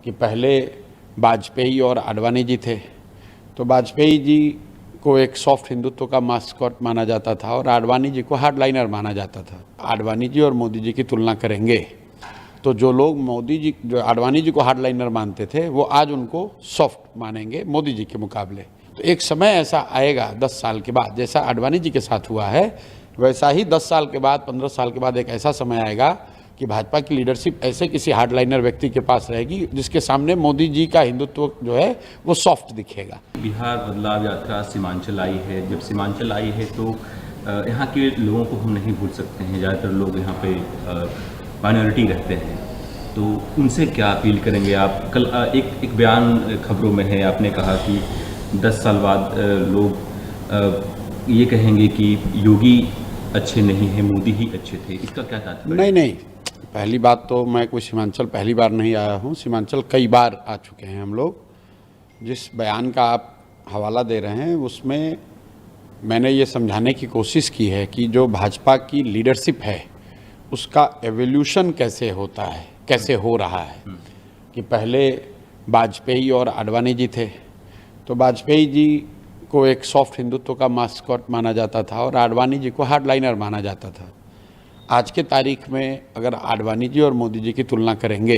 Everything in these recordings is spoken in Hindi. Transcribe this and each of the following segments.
कि पहले वाजपेयी और आडवाणी जी थे, तो वाजपेयी जी को एक सॉफ्ट हिंदुत्व का मास्कॉट माना जाता था और आडवाणी जी को हार्डलाइनर माना जाता था। आडवाणी जी और मोदी जी की तुलना करेंगे तो जो लोग जो आडवाणी जी को हार्डलाइनर मानते थे वो आज उनको सॉफ्ट मानेंगे मोदी जी के मुकाबले। तो एक समय ऐसा आएगा 10 साल के बाद, जैसा आडवाणी जी के साथ हुआ है वैसा ही 10 साल के बाद 15 साल के बाद एक ऐसा समय आएगा कि भाजपा की लीडरशिप ऐसे किसी हार्डलाइनर व्यक्ति के पास रहेगी जिसके सामने मोदी जी का हिंदुत्व जो है वो सॉफ्ट दिखेगा। बिहार बदलाव यात्रा सीमांचल आई है। जब सीमांचल आई है तो यहाँ के लोगों को हम नहीं भूल सकते हैं। ज़्यादातर लोग यहाँ पे माइनॉरिटी रहते हैं, तो उनसे क्या अपील करेंगे आप? कल एक बयान खबरों में है, आपने कहा कि 10 साल बाद लोग ये कहेंगे कि योगी अच्छे नहीं हैं, मोदी ही अच्छे थे। इसका क्या तात्पर्य? नहीं, पहली बात तो मैं कोई सीमांचल पहली बार नहीं आया हूँ, सीमांचल कई बार आ चुके हैं हम लोग। जिस बयान का आप हवाला दे रहे हैं उसमें मैंने ये समझाने की कोशिश की है कि जो भाजपा की लीडरशिप है उसका एवोल्यूशन कैसे होता है, कैसे हो रहा है। कि पहले वाजपेयी और आडवाणी जी थे, तो वाजपेयी जी को एक सॉफ्ट हिंदुत्व का मास्कॉट माना जाता था और आडवाणी जी को हार्डलाइनर माना जाता था। आज के तारीख में अगर आडवाणी जी और मोदी जी की तुलना करेंगे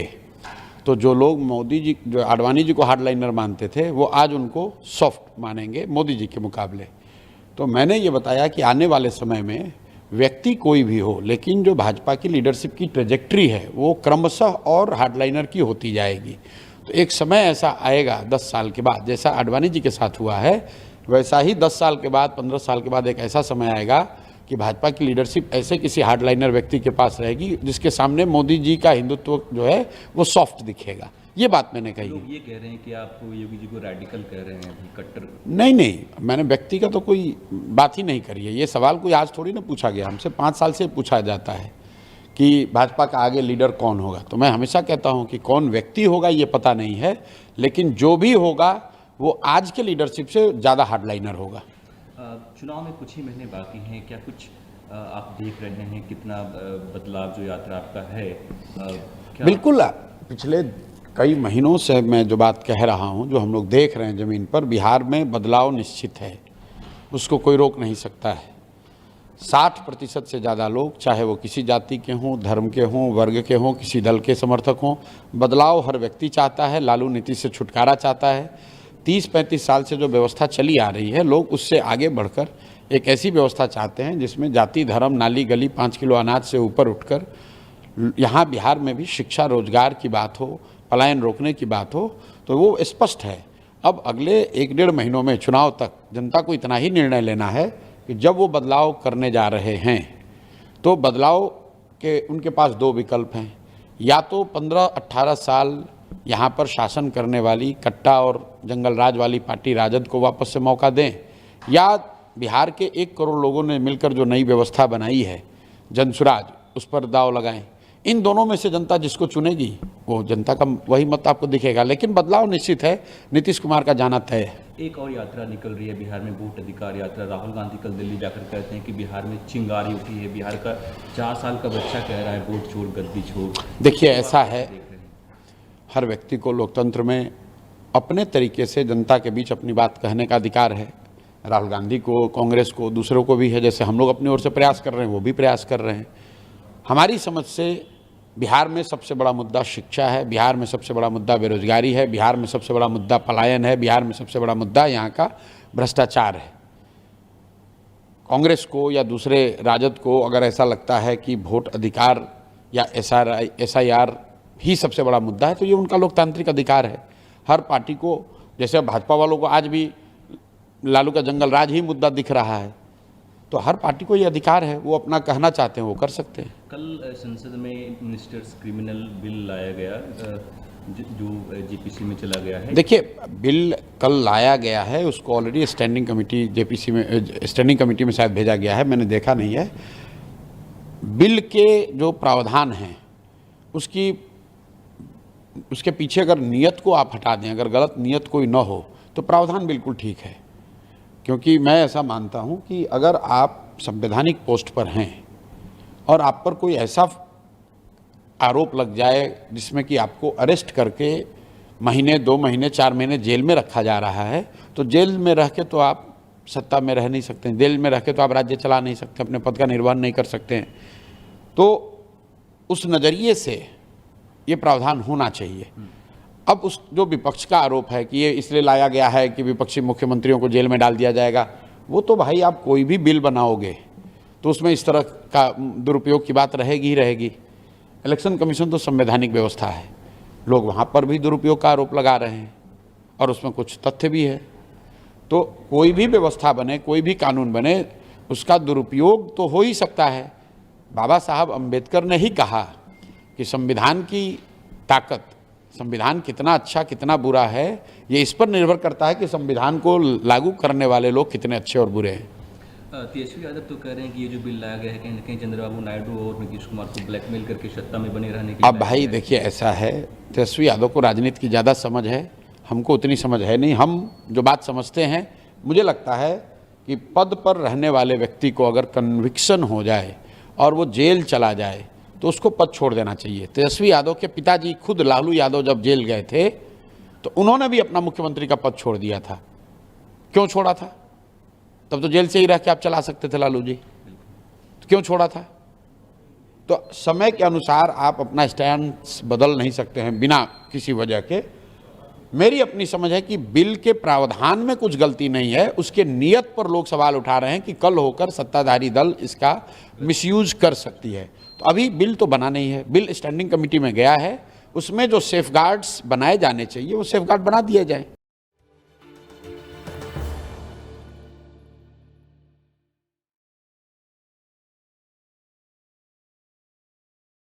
तो जो लोग जो आडवाणी जी को हार्डलाइनर मानते थे वो आज उनको सॉफ्ट मानेंगे मोदी जी के मुकाबले। तो मैंने ये बताया कि आने वाले समय में व्यक्ति कोई भी हो, लेकिन जो भाजपा की लीडरशिप की ट्रेजेक्ट्री है वो क्रमशः और हार्डलाइनर की होती जाएगी। तो एक समय ऐसा आएगा 10 साल के बाद, जैसा आडवाणी जी के साथ हुआ है वैसा ही 10 साल के बाद 15 साल के बाद एक ऐसा समय आएगा कि भाजपा की लीडरशिप ऐसे किसी हार्डलाइनर व्यक्ति के पास रहेगी जिसके सामने मोदी जी का हिंदुत्व जो है वो सॉफ्ट दिखेगा। ये बात मैंने कही। लोग ये कह रहे हैं कि आप योगी जी को रैडिकल कह रहे हैं, कट्टर। नहीं, मैंने व्यक्ति का तो कोई बात ही नहीं करी है। ये सवाल कोई आज थोड़ी ना पूछा गया, हमसे 5 साल से पूछा जाता है कि भाजपा का आगे लीडर कौन होगा। तो मैं हमेशा कहता हूं कि कौन व्यक्ति होगा ये पता नहीं है, लेकिन जो भी होगा वो आज के लीडरशिप से ज़्यादा हार्डलाइनर होगा। चुनाव में कुछ ही महीने बाकी हैं, क्या कुछ आप देख रहे हैं कितना बदलाव जो यात्रा आपका है? बिल्कुल, पिछले कई महीनों से मैं जो बात कह रहा हूं, जो हम लोग देख रहे हैं ज़मीन पर, बिहार में बदलाव निश्चित है, उसको कोई रोक नहीं सकता है। 60% से ज़्यादा लोग, चाहे वो किसी जाति के हों, धर्म के हों, वर्ग के हों, किसी दल के समर्थक हों, बदलाव हर व्यक्ति चाहता है। लालू नीति से छुटकारा चाहता है। 30-35 साल से जो व्यवस्था चली आ रही है, लोग उससे आगे बढ़कर एक ऐसी व्यवस्था चाहते हैं जिसमें जाति, धर्म, नाली गली, 5 किलो अनाज से ऊपर उठकर यहाँ बिहार में भी शिक्षा, रोजगार की बात हो, पलायन रोकने की बात हो, तो वो स्पष्ट है। अब अगले 1-1.5 महीनों में चुनाव तक जनता को इतना ही निर्णय लेना है कि जब वो बदलाव करने जा रहे हैं तो बदलाव के उनके पास 2 विकल्प हैं। या तो 15-18 साल यहाँ पर शासन करने वाली कट्टा और जंगल राज वाली पार्टी राजद को वापस से मौका दें, या बिहार के 1 करोड़ लोगों ने मिलकर जो नई व्यवस्था बनाई है जनसुराज, उस पर दाव लगाएं। इन दोनों में से जनता जिसको चुनेगी वो जनता का वही मत आपको दिखेगा, लेकिन बदलाव निश्चित है। नीतीश कुमार का जाना तय है। एक और यात्रा निकल रही है बिहार में, वोट अधिकार यात्रा। राहुल गांधी कल दिल्ली जाकर कहते हैं कि बिहार में चिंगारी उठी है। बिहार का 4 साल का बच्चा कह रहा है वोट छोड़, गद्दी छोड़। देखिए, ऐसा है, हर व्यक्ति को लोकतंत्र में अपने तरीके से जनता के बीच अपनी बात कहने का अधिकार है। राहुल गांधी को, कांग्रेस को, दूसरों को भी है। जैसे हम लोग अपनी ओर से प्रयास कर रहे हैं वो भी प्रयास कर रहे हैं। हमारी समझ से बिहार में सबसे बड़ा मुद्दा शिक्षा है, बिहार में सबसे बड़ा मुद्दा बेरोजगारी है, बिहार में सबसे बड़ा मुद्दा पलायन है, बिहार में सबसे बड़ा मुद्दा यहाँ का भ्रष्टाचार है। कांग्रेस को या दूसरे राजद को अगर ऐसा लगता है कि वोट अधिकार या SIR ही सबसे बड़ा मुद्दा है तो ये उनका लोकतांत्रिक अधिकार है। हर पार्टी को, जैसे भाजपा वालों को आज भी लालू का जंगल राज ही मुद्दा दिख रहा है, तो हर पार्टी को ये अधिकार है, वो अपना कहना चाहते हैं वो कर सकते हैं। कल संसद में मिनिस्टर्स क्रिमिनल बिल लाया गया जो JPC में चला गया है। देखिए, बिल कल लाया गया है, उसको ऑलरेडी स्टैंडिंग कमेटी JPC में, स्टैंडिंग कमेटी में शायद भेजा गया है, मैंने देखा नहीं है। बिल के जो प्रावधान हैं उसके पीछे अगर नियत को आप हटा दें, अगर गलत नियत कोई न हो तो प्रावधान बिल्कुल ठीक है। क्योंकि मैं ऐसा मानता हूं कि अगर आप संवैधानिक पोस्ट पर हैं और आप पर कोई ऐसा आरोप लग जाए जिसमें कि आपको अरेस्ट करके महीने 2 महीने 4 महीने जेल में रखा जा रहा है, तो जेल में रह के तो आप सत्ता में रह नहीं सकते हैं, जेल में रह के तो आप राज्य चला नहीं सकते, अपने पद का निर्वहन नहीं कर सकते हैं। तो उस नज़रिए से ये प्रावधान होना चाहिए। अब उस जो विपक्ष का आरोप है कि ये इसलिए लाया गया है कि विपक्षी मुख्यमंत्रियों को जेल में डाल दिया जाएगा, वो तो भाई आप कोई भी बिल बनाओगे तो उसमें इस तरह का दुरुपयोग की बात रहेगी ही रहेगी। इलेक्शन कमीशन तो संवैधानिक व्यवस्था है, लोग वहाँ पर भी दुरुपयोग का आरोप लगा रहे हैं और उसमें कुछ तथ्य भी है। तो कोई भी व्यवस्था बने, कोई भी कानून बने, उसका दुरुपयोग तो हो ही सकता है। बाबा साहब अम्बेडकर ने ही कहा कि संविधान की ताकत, संविधान कितना अच्छा कितना बुरा है, ये इस पर निर्भर करता है कि संविधान को लागू करने वाले लोग कितने अच्छे और बुरे हैं। तेजस्वी यादव तो कह रहे हैं कि ये जो बिल लाया गया है कहीं न कहीं चंद्रबाबू नायडू और नीतीश कुमार को ब्लैकमेल करके सत्ता में बने रहने के अब भाई देखिए, ऐसा है, तेजस्वी यादव को राजनीति की ज़्यादा समझ है, हमको उतनी समझ है नहीं। हम जो बात समझते हैं, मुझे लगता है कि पद पर रहने वाले व्यक्ति को अगर कन्विक्शन हो जाए और वो जेल चला जाए तो उसको पद छोड़ देना चाहिए। तेजस्वी यादव के पिताजी खुद लालू यादव जब जेल गए थे तो उन्होंने भी अपना मुख्यमंत्री का पद छोड़ दिया था। क्यों छोड़ा था? तब तो जेल से ही रह के आप चला सकते थे लालू जी, तो क्यों छोड़ा था? तो समय के अनुसार आप अपना स्टैंड बदल नहीं सकते हैं बिना किसी वजह के। मेरी अपनी समझ है कि बिल के प्रावधान में कुछ गलती नहीं है, उसके नियत पर लोग सवाल उठा रहे हैं कि कल होकर सत्ताधारी दल इसका मिसयूज कर सकती है। तो अभी बिल तो बना नहीं है, बिल स्टैंडिंग कमेटी में गया है, उसमें जो सेफगार्ड्स बनाए जाने चाहिए वो सेफगार्ड बना दिए जाएं।